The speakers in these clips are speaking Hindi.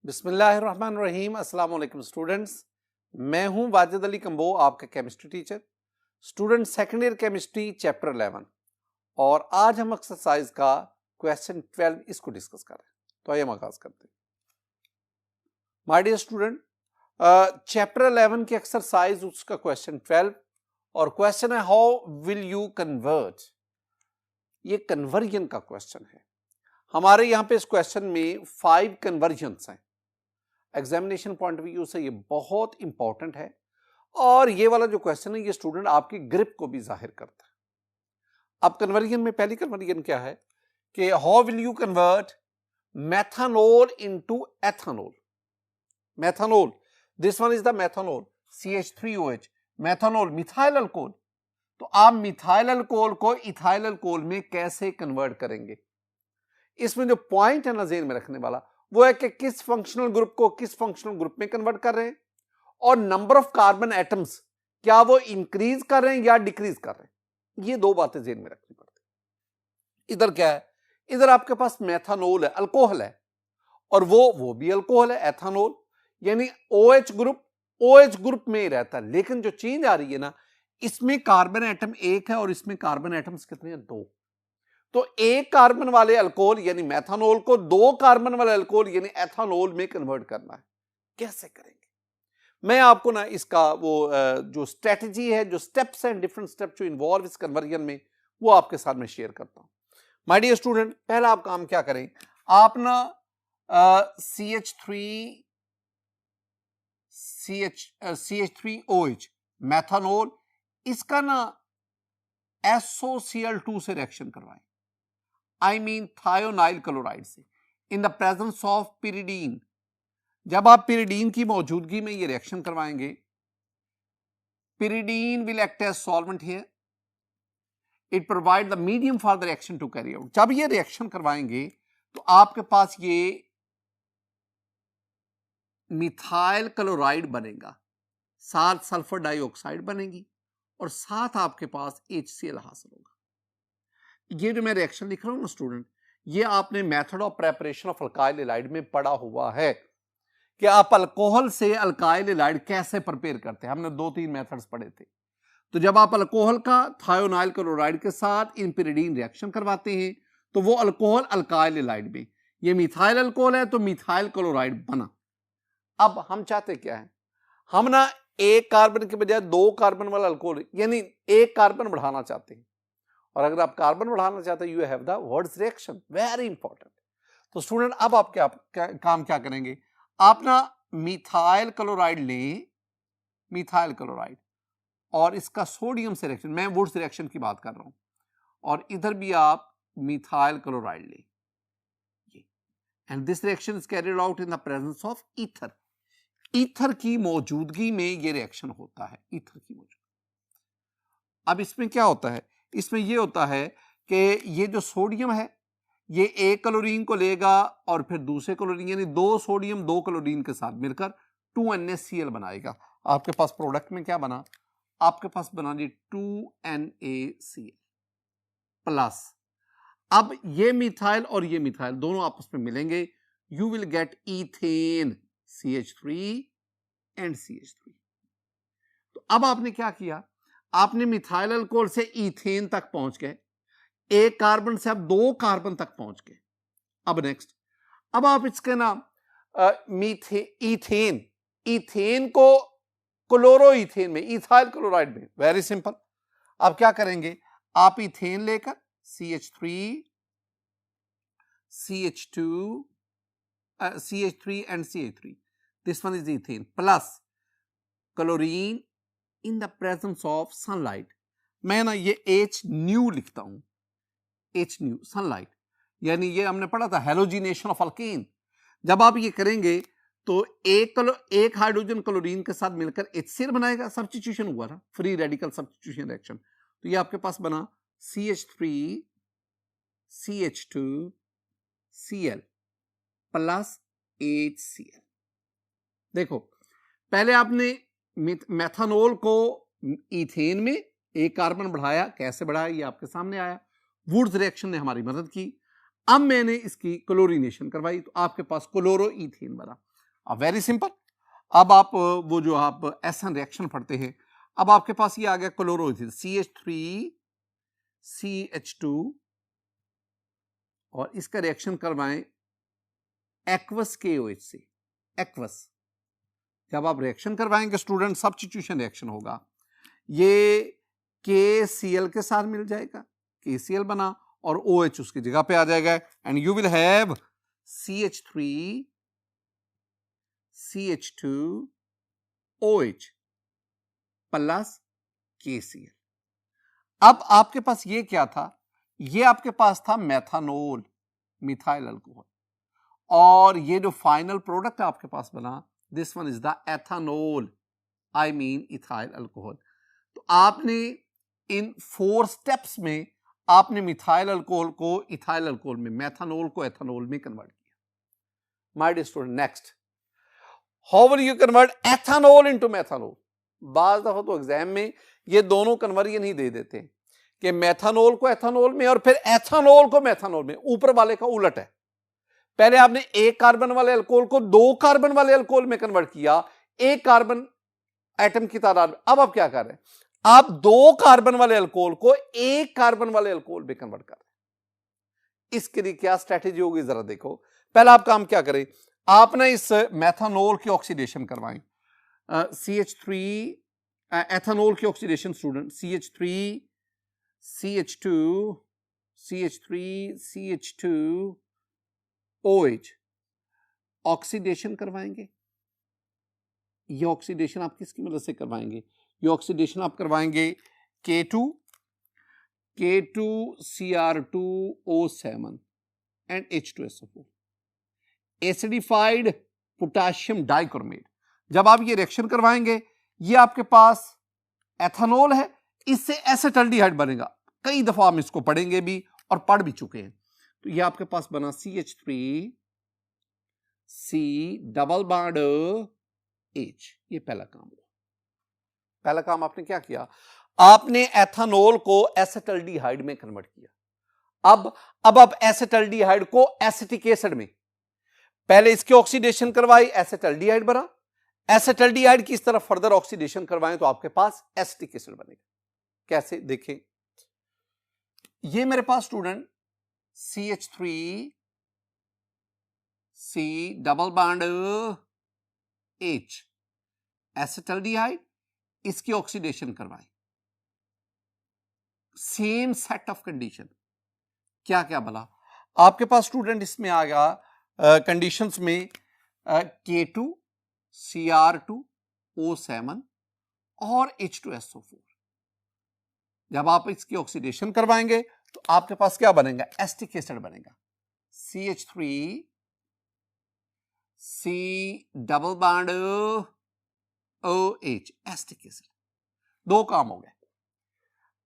बिस्मिल्लाहिर्रहमानिर्रहीम। अस्सलाम वालेकुम स्टूडेंट्स, मैं हूं वाजिद अली कंबो, आपका chemistry teacher. Student second year chemistry chapter 11 और आज हम एक्सरसाइज का क्वेश्चन 12 इसको डिस्कस कर रहे हैं। तो आइए हम आगाज करते हैं। माय डियर स्टूडेंट, चैप्टर 11 की एक्सरसाइज उसका क्वेश्चन 12 और क्वेश्चन है हाउ विल यू कन्वर्ट। ये कन्वर्जन का क्वेश्चन है। हमारे यहां पे इस क्वेश्चन में 5 कन्वर्जन्स हैं। एग्जामिनेशन पॉइंट ऑफ व्यू से ये बहुत इंपॉर्टेंट है और ये वाला जो क्वेश्चन है ये स्टूडेंट आपकी ग्रिप को भी जाहिर करता है। अब कन्वर्जन में पहली कन्वर्जन क्या है कि how will you convert methanol into ethanol. Methanol, this one is the methanol CH3OH, methanol methyl alcohol. तो आप मिथाइल अल्कोहल को इथाइल अल्कोहल में कैसे कन्वर्ट करेंगे? इसमें जो पॉइंट है ना ज़हन में रखने वाला वो है कि किस फंक्शनल ग्रुप को किस फंक्शनल ग्रुप में कन्वर्ट कर रहे हैं और नंबर ऑफ कार्बन एटम्स क्या वो इंक्रीज कर रहे हैं या डिक्रीज कर रहे हैं। ये दो बातें ज़हन में रखनी पड़ती है। इधर क्या है, इधर आपके पास मेथनॉल है, अल्कोहल है, और वो भी अल्कोहल है, एथनॉल, यानी OH ग्रुप में ही रहता है। लेकिन जो चेंज आ रही है ना, इसमें कार्बन एटम एक है और इसमें कार्बन एटम्स कितने हैं? 2। तो एक कार्बन वाले अल्कोहल यानी मेथनॉल को 2 कार्बन वाले अल्कोहल यानी एथनॉल में कन्वर्ट करना है। कैसे करेंगे? मैं आपको ना इसका वो जो स्ट्रेटजी है, जो स्टेप्स हैं, डिफरेंट स्टेप जो इन्वॉल्व इस कन्वर्जन में, वो आपके साथ में शेयर करता हूं। माय डियर स्टूडेंट, पहला आप काम क्या करें, आप ना CH3OH मेथनॉल, इसका ना SOCl2 से रिएक्शन करवाएं, आई मीन थायोनाइल क्लोराइड से, in the presence of pyridine. जब आप पिरिडीन की मौजूदगी में ये रिएक्शन करवाएंगे, pyridine will act as solvent here, it provide the medium for the reaction to carry out. जब ये रिएक्शन करवाएंगे तो आपके पास ये मिथाइल क्लोराइड बनेगा, साथ सल्फर डाइऑक्साइड बनेगी और साथ आपके पास HCl हासिल होगा। ये जो मैं रिएक्शन लिख रहा हूं ना स्टूडेंट, ये आपने method of preparation of alkyl halide में पढ़ा हुआ है कि आप अल्कोहल से अल्काइल हैलाइड कैसे प्रिपेयर करते हैं। हमने 2-3 मेथड्स पढ़े थे। तो जब आप अल्कोहल का थायोनाइल क्लोराइड के साथ इन पिरिडीन रिएक्शन करवाते हैं तो वो अल्कोहल अल्काइल हैलाइड में, ये मिथाइल अल्कोहल है तो मिथाइल क्लोराइड बना। अब हम चाहते क्या है, हम ना एक कार्बन के बजाय 2 कार्बन वाला अल्कोहल यानी एक कार्बन बढ़ाना चाहते हैं। और अगर आप कार्बन बढ़ाना चाहते हैं, you have the words reaction, very important. तो स्टूडेंट अब आप काम क्या करेंगे, आप ना मिथाइल क्लोराइड लें, मिथाइल क्लोराइड, और इसका सोडियम से रिएक्शन, मैं वुड्स रिएक्शन की बात कर रहा हूं, और इधर भी आप मिथाइल क्लोराइड लें, and this reaction is carried out in the presence of ether. Ether की मौजूदगी में ये रिएक्शन होता है, ईथर की मौजूदगी। अब इसमें क्या होता है, इसमें ये होता है कि ये जो सोडियम है ये एक क्लोरीन को लेगा और फिर दूसरे क्लोरीन यानी 2 सोडियम 2 क्लोरीन के साथ मिलकर 2NaCl बनाएगा। आपके पास प्रोडक्ट में क्या बना, आपके पास बना जी 2NaCl प्लस। अब ये मिथाइल और ये मिथाइल दोनों आपस में मिलेंगे, you will get ethane CH3 and CH3। तो अब आपने क्या किया, आपने मिथाइल अल्कोहल से ईथेन तक पहुंच गए, एक कार्बन से आप 2 कार्बन तक पहुंच गए। अब नेक्स्ट, अब आप इसके नाम ईथेन को क्लोरोईथेन में, इथाइल क्लोराइड में, वेरी सिंपल। आप क्या करेंगे, आप ईथेन लेकर CH3 and CH3, this one is ethane plus chlorine in the presence of sunlight. मैं ना ये H न्यू लिखता हूं, H न्यू सनलाइट, यानी ये हमने पढ़ा था हेलोजिनेशन ऑफ अल्केन। जब आप ये करेंगे तो एक हाइड्रोजन क्लोरीन के साथ मिलकर HCl बनाएगा, सब्स्टिट्यूशन हुआ ना, फ्री रेडिकल सब्स्टिट्यूशन रिएक्शन। तो ये आपके पास बना CH3 CH2Cl प्लस HCl। देखो, पहले आपने मेथनॉल को ईथेन में एक कार्बन बढ़ाया, कैसे बढ़ाया ये आपके सामने आया, वुड्स रिएक्शन ने हमारी मदद की। अब मैंने इसकी क्लोरीनेशन करवाई तो आपके पास क्लोरोईथेन बना। अब वेरी सिंपल, अब आप वो जो आप एसन रिएक्शन पढ़ते हैं, अब आपके पास ये आ गया क्लोरोइथिल CH3CH2 और इसका रिएक्शन करवाएं एक्वस KOH से। एक्वस जब आप रिएक्शन करवाएंगे स्टूडेंट, सब्स्टिट्यूशन रिएक्शन होगा, ये KCl के साथ मिल जाएगा, KCl बना और OH उसकी जगह पे आ जाएगा and you will have CH3CH2OH plus KCl। अब आपके पास ये क्या था, ये आपके पास था मेथानोल, मिथाइल अल्कोहल, और ये जो फाइनल प्रोडक्ट आपके पास बना, this one is the ethanol, I mean ethyl alcohol. तो आपने इन 4 स्टेप्स में आपने मिथाइल अल्कोहल को इथाइल अल्कोहल में, मेथानोल को एथानोल में कन्वर्ट किया। My dear student, next, how will you convert ethanol into methanol? बाज दफा तो एग्जाम में ये दोनों कन्वर्जन ही दे देते हैं कि मेथानोल को एथानोल में और फिर एथानोल को मेथानोल में। ऊपर वाले का उलट है, पहले आपने 1 कार्बन वाले अल्कोहल को 2 कार्बन वाले अल्कोहल में कन्वर्ट किया, 1 कार्बन एटम की तादाद। अब आप क्या कर रहे हैं, आप 2 कार्बन वाले अल्कोहल को 1 कार्बन वाले अल्कोहल में कन्वर्ट कर रहे हैं। इसके लिए क्या स्ट्रेटेजी होगी जरा देखो। पहला आप काम क्या करें, आप ना इस मेथानोल की ऑक्सीडेशन करवाएं, CH3 एथानोल की ऑक्सीडेशन स्टूडेंट, CH3CH2OH ऑक्सीडेशन करवाएंगे। ये ऑक्सीडेशन आप किसकी मदद से करवाएंगे, ये ऑक्सीडेशन आप करवाएंगे K2Cr2O7 and H2SO4, acidified potassium dichromate. जब आप ये रिएक्शन करवाएंगे, ये आपके पास एथानोल है, इससे एसिटल्डिहाइड बनेगा। कई दफा हम इसको पढ़ेंगे भी और पढ़ भी चुके हैं। तो ये आपके पास बना CH3C डबल बॉन्ड H। ये पहला काम हुआ। पहला काम आपने क्या किया, आपने एथानोल को एसिटल्डिहाइड में कन्वर्ट किया। अब आप एसिटल्डिहाइड को एसिटिक एसिड में, पहले इसकी ऑक्सीडेशन करवाई, एसिटल्डिहाइड बना, एसिटल्डिहाइड की इस तरफ फर्दर ऑक्सीडेशन करवाएं तो आपके पास एसिटिक एसिड बनेगा। कैसे देखें, ये मेरे पास student CH3C double bond H acetaldehyde, इसकी ऑक्सीडेशन करवाएं, सेम सेट ऑफ कंडीशन। क्या क्या बोला आपके पास स्टूडेंट, इसमें आ गया कंडीशंस में K2Cr2O7 और H2SO4। जब आप इसकी ऑक्सीडेशन करवाएंगे तो आपके पास क्या बनेगा, एसिटिक एसिड बनेगा, CH3C double bond OH acetic acid. 2 काम हो गए।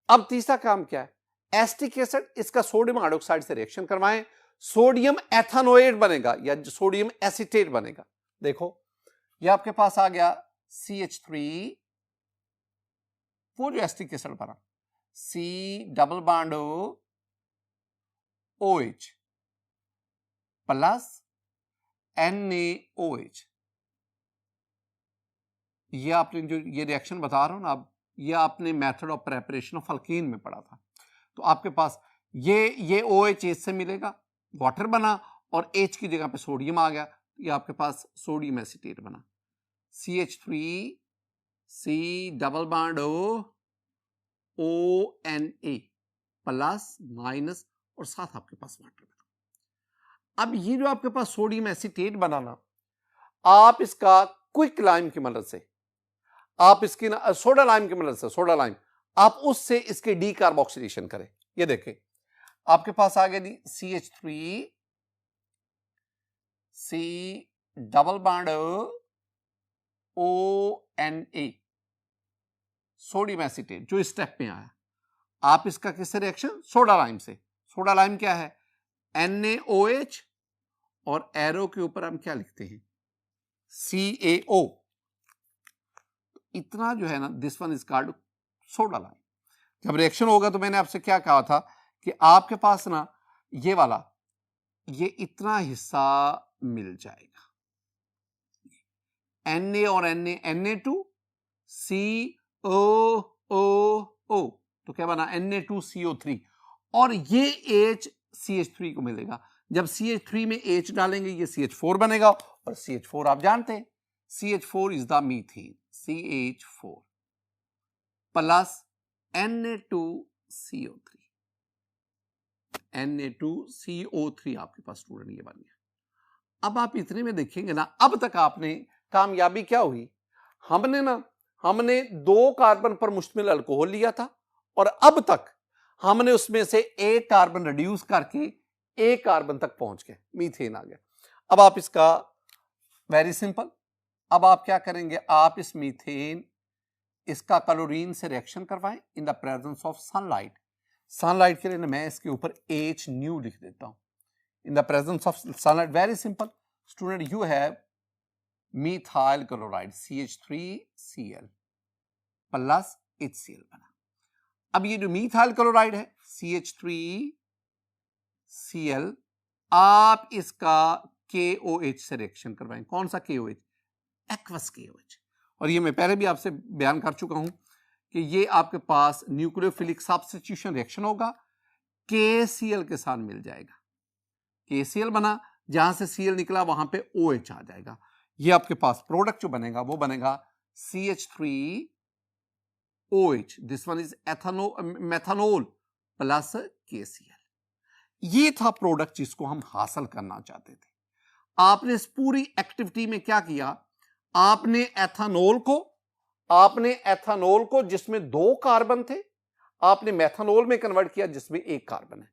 अब तीसरा काम क्या है, एसिटिक एसिड, इसका सोडियम हाइड्रोक्साइड से रिएक्शन करवाएं, सोडियम एथानोएट बनेगा या सोडियम एसीटेट बनेगा। देखो ये आपके पास आ गया CH3, वो जो एसिटिक एसिड बना, C double bond OH plus NaOH। ये आपने जो ये रिएक्शन बता रहा हूं ना, अब ये आपने method of preparation of alkyne में पढ़ा था। तो आपके पास ये OH H से मिलेगा, वाटर बना और H की जगह पे सोडियम आ गया, ये आपके पास सोडियम एसीटेट बना, CH3C double bond ONA plus minus और साथ आपके पास वाटर बना। अब ये जो आपके पास सोडियम एसीटेट बनाना, आप इसका क्विक लाइम की मदद से, आप इसकी सोडा लाइम की मदद से, सोडा लाइम, आप उससे इसके डी कार्बोक्सिलेशन करें। ये देखें आपके पास आ गया CH3C double bond ONA sodium acetate, जो इस स्टेप में आया। आप इसका किससे रिएक्शन, सोडा लाइम से। सोडा लाइम क्या है, NaOH और एरो के ऊपर हम क्या लिखते हैं, CaO। इतना जो है ना, this one is called soda lime. जब रिएक्शन होगा तो मैंने आपसे क्या कहा था कि आपके पास ना ये वाला, ये इतना हिस्सा मिल जाएगा, Na और Na2 COOO, तो क्या बना Na2CO3, और ये H CH3 को मिलेगा। जब CH3 में H डालेंगे ये CH4 बनेगा, और CH4 आप जानते हैं CH4 is the methane, CH4 plus Na2CO3, Na2CO3 आपके पास स्टूडेंट ये बन गया। अब आप इतने में देखेंगे ना, अब तक आपने कामयाबी क्या हुई, हमने 2 कार्बन पर मुश्तमिल अल्कोहल लिया था, और अब तक हमने उसमें से एक कार्बन रिड्यूस करके एक कार्बन तक पहुंच गए, मीथेन आ गया। अब आप इसका वेरी सिंपल, अब आप क्या करेंगे, आप इस मीथेन इसका क्लोरीन से रिएक्शन करवाएं इन the presence of sunlight. Sunlight के लिए मैं इसके ऊपर H न्यू लिख देता हूं, इन the presence of sunlight. Very simple student, you have methyl chloride CH3Cl plus HCl बना। अब ये जो methyl chloride है CH3Cl, आप इसका KOH से रिएक्शन करवाएं। कौन सा KOH? Aqueous KOH। और ये मैं पहले भी आपसे बयान कर चुका हूं कि ये आपके पास न्यूक्लियोफिलिक सब्स्टिट्यूशन रिएक्शन होगा, KCl के साथ मिल जाएगा, KCl बना, जहां से Cl निकला वहां पे OH आ जाएगा। ये आपके पास प्रोडक्ट जो बनेगा वो बनेगा CH3OH, this one is methanol plus KCl। ये था प्रोडक्ट जिसको हम हासिल करना चाहते थे। आपने इस पूरी एक्टिविटी में क्या किया, आपने एथेनॉल को जिसमें 2 कार्बन थे, आपने मेथनॉल में कन्वर्ट किया जिसमें 1 कार्बन है।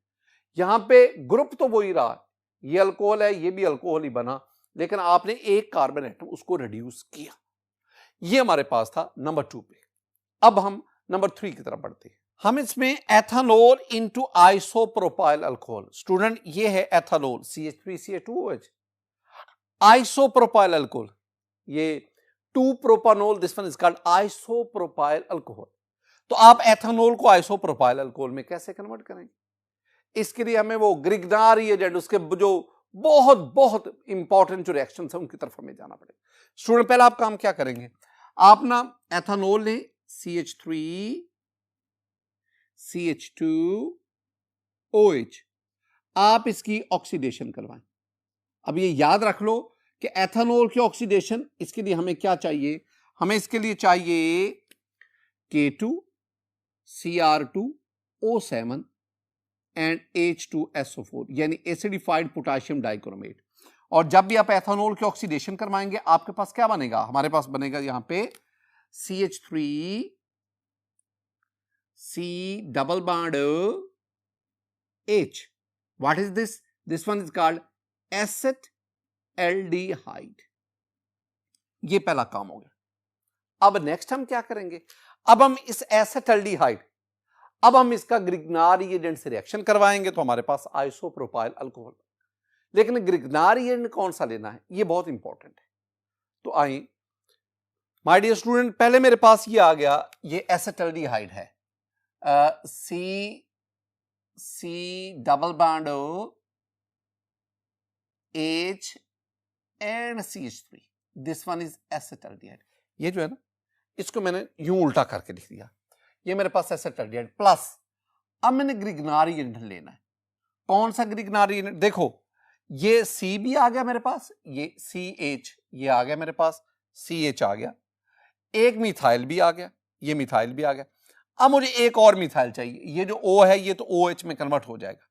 यहां पे ग्रुप तो वही रहा, ये अल्कोहल है, ये भी अल्कोहल ही बना, लेकिन आपने 1 कार्बन एटम उसको रिड्यूस किया। ये हमारे पास था नंबर 2 पे। अब हम नंबर 3 की तरफ बढ़ते हैं। हम इसमें ethanol into isopropyl alcohol, student ये है एथेनॉल CH3CH2OH, आइसोप्रोपाइल अल्कोहल ये 2 propanol, this one is called isopropyl alcohol. तो आप एथेनॉल को आइसोप्रोपाइल अल्कोहल में कैसे कन्वर्ट करेंगे? इसके लिए हमें वो ग्रिग्नार एजेंट, उसके जो बहुत इंपॉर्टेंट जो रिएक्शन है उनकी तरफ हमें जाना पड़ेगा। स्टूडेंट पहले आप काम क्या करेंगे, आप ना एथेनॉल ले CH3CH2OH, आप इसकी ऑक्सीडेशन करवाएं। अब ये याद रख लो कि एथेनॉल की ऑक्सीडेशन, इसके लिए हमें क्या चाहिए, हमें इसके लिए चाहिए K2Cr2O7 एंड H2SO4, यानी एसिडिफाइड पोटेशियम डाइक्रोमेट। और जब भी आप एथेनॉल की ऑक्सीडेशन करवाएंगे आपके पास क्या बनेगा, हमारे पास बनेगा यहां पे CH3C double bond H। What is this? This one is called acetaldehyde. ये पहला काम हो गया। अब नेक्स्ट हम क्या करेंगे, अब हम इस एसिटाल्डिहाइड, अब हम इसका ग्रिग्नार एजेंट से रिएक्शन करवाएंगे तो हमारे पास आइसोप्रोपाइल अल्कोहल। लेकिन ग्रिग्नार एजेंट कौन सा लेना है, ये बहुत इंपॉर्टेंट है। तो आइए माय डियर स्टूडेंट, पहले मेरे पास ये आ गया, ये एसिटाल्डिहाइड है, C double bond H and CH3, this one is acetaldehyde. ये जो है ना, इसको मैंने यूं उल्टा करके लिख दिया, ये मेरे पास एसिटाल्डिहाइड प्लस, अब मैंने ग्रिग्नार एजेंट लेना है। कौन सा ग्रिग्नार एजेंट? देखो ये C भी आ गया मेरे पास, ये CH ये आ गया मेरे पास, CH आ गया, एक मिथाइल भी आ गया, ये मिथाइल भी आ गया। अब मुझे एक और मिथाइल चाहिए, ये जो O है ये तो OH में कन्वर्ट हो जाएगा।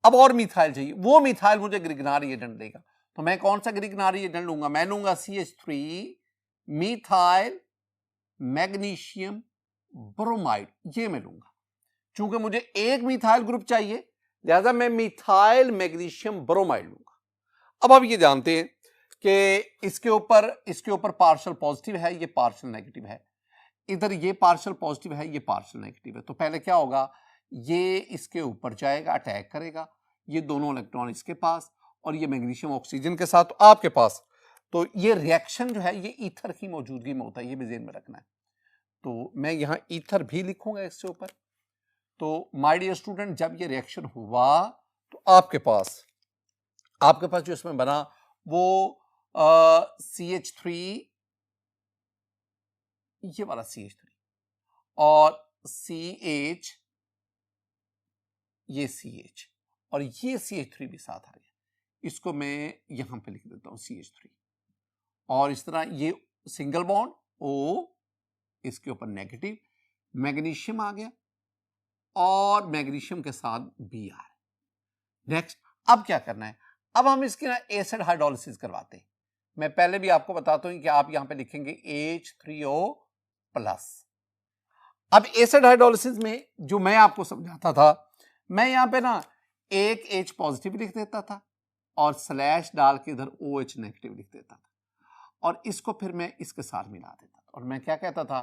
अब और मिथाइल चाहिए, वो मिथाइल मुझे ग्रिग्नार एजेंट देगा। तो मैं कौन सा ग्रिग्नार एजेंट लूंगा? मैं लूंगा CH3 मिथाइल मैग्नीशियम ब्रोमाइड, ये मैं लूंगा। चूंकि मुझे एक मिथाइल ग्रुप चाहिए लिहाजा मैं मिथाइल मैग्नीशियम ब्रोमाइड लूंगा। अब आप ये जानते हैं कि इसके ऊपर पार्शियल पॉजिटिव है, ये पार्शियल नेगेटिव है, इधर ये पार्शियल पॉजिटिव है, ये पार्शियल नेगेटिव है। तो पहले क्या होगा, ये इसके ऊपर जाएगा, अटैक करेगा, ये दोनों इलेक्ट्रॉन इसके पास और ये मैग्नीशियम ऑक्सीजन के साथ आपके पास। तो ये रिएक्शन जो है ये ईथर की मौजूदगी में होता है, ये भी ज़हन में रखना है। तो मैं यहाँ ईथर भी लिखूंगा इसके ऊपर। तो माय डियर स्टूडेंट, जब ये रिएक्शन हुआ तो आपके पास जो इसमें बना वो CH3 ये वाला CH3 और CH, ये CH और ये CH3 भी साथ आ गया, इसको मैं यहां पे लिख देता हूं CH3 और इस तरह ये सिंगल बॉन्ड O, इसके ऊपर नेगेटिव, मैग्नीशियम आ गया और मैग्नीशियम के साथ Br। नेक्स्ट अब क्या करना है, अब हम इसकी ना एसिड हाइड्रोलिसिस करवाते हैं। मैं पहले भी आपको बताता हूं कि आप यहां पे लिखेंगे H3O+। अब एसिड हाइड्रोलिसिस में जो मैं आपको समझाता था, मैं यहां पे ना एक H पॉजिटिव लिख देता था और स्लैश डाल के इधर OH नेगेटिव लिख देता था और इसको फिर मैं इसके साथ मिला देता था और मैं क्या कहता था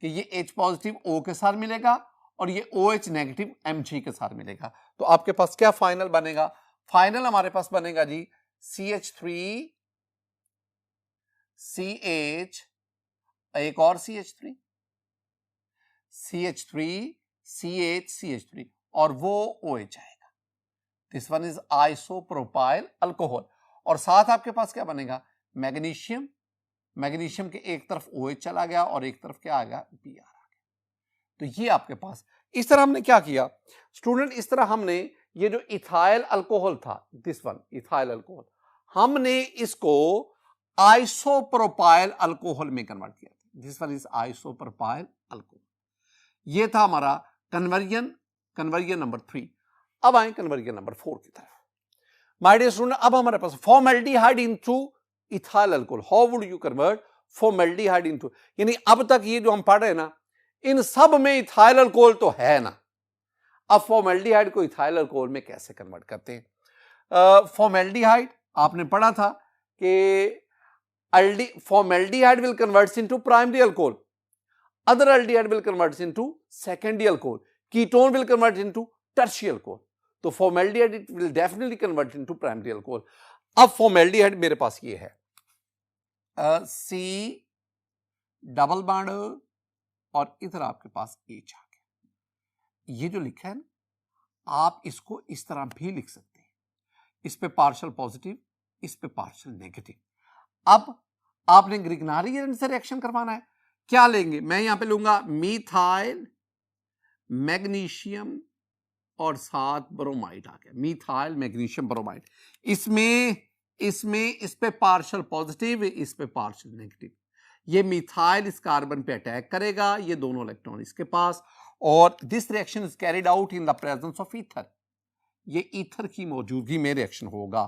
कि ये H पॉजिटिव O के साथ मिलेगा और ये OH नेगेटिव Mg के साथ मिलेगा। तो आपके पास क्या फाइनल बनेगा, फाइनल हमारे पास बनेगा जी CH3 CH, एक और CH3 CH3 CH CH3 और वो OH आएगा। This one is isopropyl alcohol और साथ आपके पास क्या बनेगा, मैग्नीशियम, मैग्नीशियम के एक तरफ OH चला गया और एक तरफ क्या आ गया, Br आ गया। तो ये आपके पास इस तरह हमने क्या किया स्टूडेंट, इस तरह हमने ये जो इथाइल अल्कोहल था, दिस वन इथाइल अल्कोहल, हमने इसको आइसोप्रोपाइल अल्कोहल में कन्वर्ट किया था। This one is isopropyl alcohol. ये था हमारा कन्वर्जन नंबर 3। अब आए कन्वर्जन नंबर 4 की तरफ। माय डियर स्टूडेंट, अब हमारे पास formaldehyde into ethyl alcohol. How would you convert formaldehyde into, यानी अब तक ये जो हम पढ़ रहे हैं ना, इन सब में इथाइल अल्कोहल तो है ना, अब फॉर्मेल्डिहाइड को इथाइल अल्कोहल में कैसे कन्वर्ट करते हैं। फॉर्मेल्डिहाइड आपने पढ़ा था कि formaldehyde will converts into primary alcohol, other aldehyde will convert into secondary alcohol, ketone will convert into tertiary alcohol, तो formaldehyde it will definitely convert into primary alcohol। अब formaldehyde मेरे पास ये है C डबल बॉन्ड और इधर आपके पास H आ गया। ये जो लिखा है ना, आप इसको इस तरह भी लिख सकते हैं, इस पे पार्शियल पॉजिटिव, इस पे पार्शियल नेगेटिव। अब आपने ग्रिगनारी एजेंट से रिएक्शन करवाना है, क्या लेंगे, मैं यहां पे लूंगा मीथाइल मैग्नीशियम और साथ ब्रोमाइड आ गया, मीथाइल मैग्नीशियम ब्रोमाइड। इसमें इस पे पार्शियल पॉजिटिव, इस पे पार्शियल नेगेटिव। ये मीथाइल इस कार्बन पे अटैक करेगा, ये दोनों इलेक्ट्रॉन इसके पास, और this reaction is carried out in the presence of ether. ये ईथर की मौजूदगी में रिएक्शन होगा।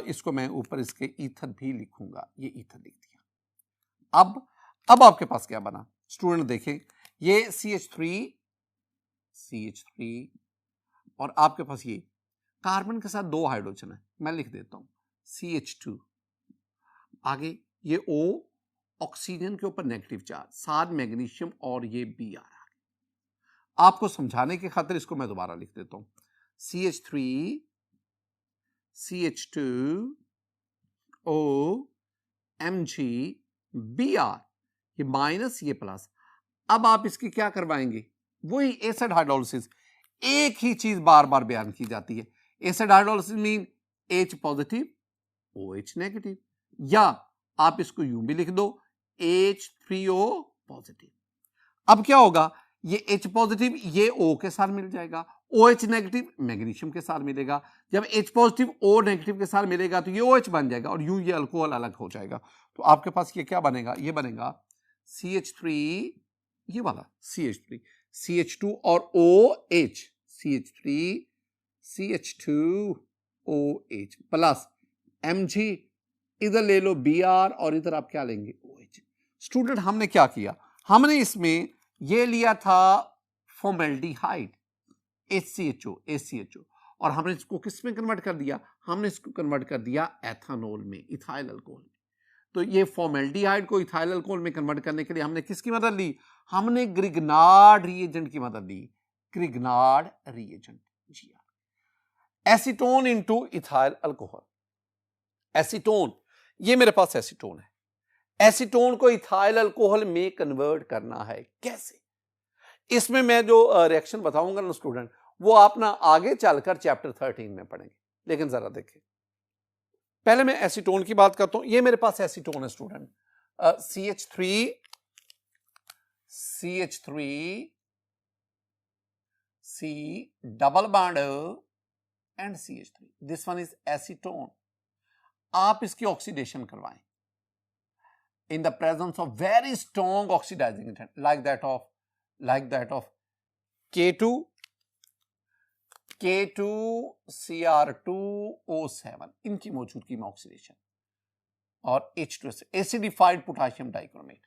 इसको मैं ऊपर इसके ईथर भी लिखूंगा, ये ईथर लिख दिया। अब आपके पास क्या बना स्टूडेंट, देखें ये CH3 और आपके पास ये कार्बन के साथ 2 हाइड्रोजन है, मैं लिख देता हूं CH2। आगे ये O ऑक्सीजन के ऊपर नेगेटिव चार्ज, साथ मैग्नीशियम और ये Br आ गया। आपको समझाने की खातिर इसको मैं दोबारा लिख देता हूं CH3 CH2 O Mg Br, ये माइनस ये प्लस। अब आप इसकी क्या करवाएंगे, वही एसिड हाइड्रोलिसिस, एक ही चीज बार बार बयान की जाती है। Acid hydrolysis mean H positive OH negative, या आप इसको यूं भी लिख दो H3O पॉजिटिव। अब क्या होगा, ये H पॉजिटिव ये O के साथ मिल जाएगा, OH नेगेटिव मैग्नीशियम के साथ मिलेगा। जब H पॉजिटिव O नेगेटिव के साथ मिलेगा तो ये OH बन जाएगा और यूं ये अल्कोहल अलग हो जाएगा। तो आपके पास ये क्या बनेगा, ये बनेगा CH3, ये वाला CH3 CH2 और OH, CH3 CH2 OH plus Mg, इधर ले लो Br और इधर आप क्या लेंगे OH। स्टूडेंट हमने क्या किया, हमने इसमें ये लिया था फॉर्मेल्डिहाइड HCHO और हमने इसको किस में कन्वर्ट कर दिया, हमने इसको कन्वर्ट कर दिया एथानॉल में, इथाइल अल्कोहल में। तो ये फॉर्मेल्डिहाइड को इथाइल अल्कोहल में कन्वर्ट करने के लिए हमने किसकी मदद ली, हमने ग्रिग्नार्ड रिएजेंट की मदद ली, ग्रिग्नार्ड रिएजेंट। जी acetone into ethyl alcohol, acetone, ये मेरे पास एसीटोन है, एसीटोन को इथाइल अल्कोहल में कन्वर्ट करना है कैसे, इसमें मैं जो रिएक्शन बताऊंगा ना स्टूडेंट, वो आप ना आगे चलकर चैप्टर 13 में पढ़ेंगे। लेकिन जरा देखें, पहले मैं एसीटोन की बात करता हूं। ये मेरे पास एसीटोन है student, CH3 CH3 C double bond and CH3. This one is acetone. आप इसकी ऑक्सीडेशन करवाएं in the presence of very strong oxidizing agent like that of K2 Cr2O7 इनकी मौजूदगी में ऑक्सीडेशन और H2 एसिडिफाइड पोटाशियम डाइक्रोमेट।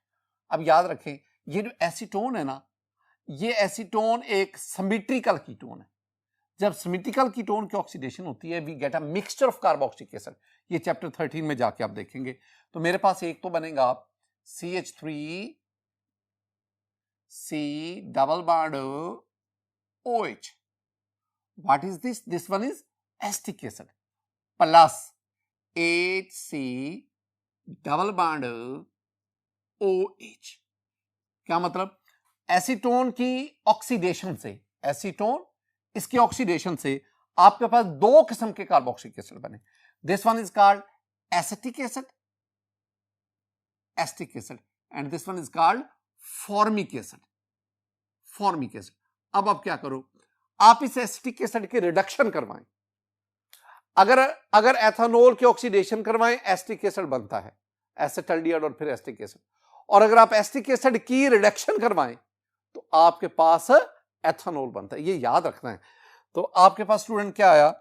अब याद रखें ये जो एसीटोन है ना, ये एसीटोन एक सिमेट्रिकल कीटोन है। जब सिमेट्रिकल कीटोन की ऑक्सीडेशन होती है we get a mixture of carboxylic acid. ये चैप्टर 13 में जाके आप देखेंगे। तो मेरे पास एक तो बनेगा CH3 C double bond OH. What is this? This one is acetic acid plus HC double bond OH. क्या मतलब? एसीटोन की ऑक्सीडेशन से, एसीटोन इसकी ऑक्सीडेशन से आपके पास दो किस्म के कार्बोक्सिलिक एसिड बने। This one is called acetic acid, acetic acid, and this one is called formic acid, formic acid. अब आप क्या करो, आप इस एसिटिक एसिड की रिडक्शन करवाएं। अगर एथेनॉल की ऑक्सीडेशन करवाएं एसिटिक एसिड बनता है, एसिटल्डिहाइड और फिर एसिटिक एसिड। और अगर आप एसिटिक एसिड की रिडक्शन करवाएं तो आपके पास एथेनॉल बनता है। ये याद रखना है। तो आपके पास स्टूडेंट क्या आया,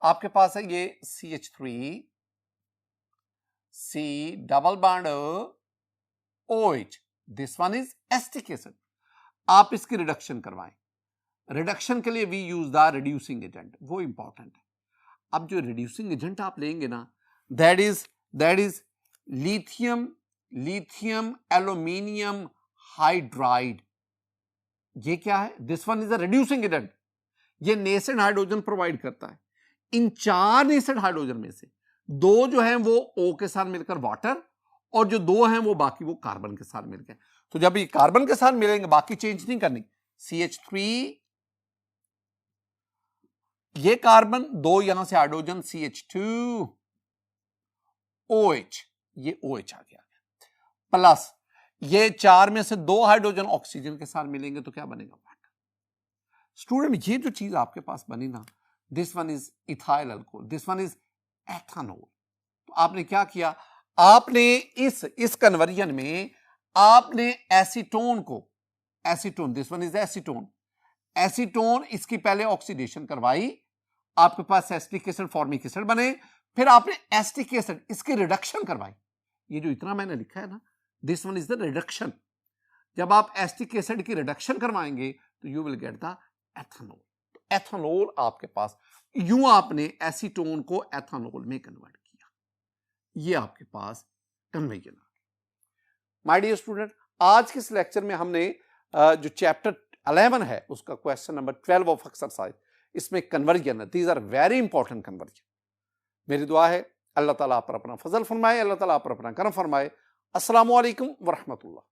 आपके पास है ये CH3 C double bond OH. This one is acetic acid. आप इसकी रिडक्शन करवाएं। रिडक्शन के लिए we use the reducing agent, वो इंपॉर्टेंट है। अब जो रिड्यूसिंग एजेंट आप लेंगे ना, that is lithium aluminium hydride. ये क्या है? This one is a reducing agent. ये नेसेंट हाइड्रोजन प्रोवाइड करता है। इन चार नेसेंट हाइड्रोजन में से दो जो हैं वो O के साथ मिलकर वाटर, और जो दो हैं वो बाकी वो कार्बन के साथ मिलकर। तो जब ये कार्बन के साथ मिलेंगे बाकी चेंज नहीं करनी। CH3 ये कार्बन, दो यहां से हाइड्रोजन CH2 OH, ये OH आ गया, प्लस ये चार में से दो हाइड्रोजन ऑक्सीजन के साथ मिलेंगे तो क्या बनेगा? वाटर। स्टूडेंट ये जो चीज आपके पास बनी ना, this one is ethyl alcohol, this one is ethanol. तो आपने क्या किया, आपने इस कन्वर्जन में आपने एसीटोन को, acetone, this one is acetone, acetone इसकी पहले ऑक्सीडेशन करवाई, आपके पास एसिटिक एसिड फॉर्मिक एसिड बने, फिर आपने एसिटिक एसिड इसकी रिडक्शन करवाई। ये जो इतना मैंने लिखा है ना, this one is the reduction. जब आप एसिटिक एसिड की रिडक्शन करवाएंगे तो you will get the ethanol. Ethanol आपके पास, यूं आपने एसीटोन को एथेनॉल में कन्वर्ट किया। ये आपके पास कन्वर्जन आ गया। माय डियर स्टूडेंट, आज के इस लेक्चर में हमने जो चैप्टर 11 है उसका क्वेश्चन नंबर 12 ऑफ एक्सरसाइज, इसमें कन्वर्जन है। These are very important conversion. मेरी दुआ है अल्लाह ताला आप पर अपना फजल फरमाए, अल्लाह ताला आप पर अपना करम फरमाए। अस्सलामु अलैकुम व रहमतुल्लाह।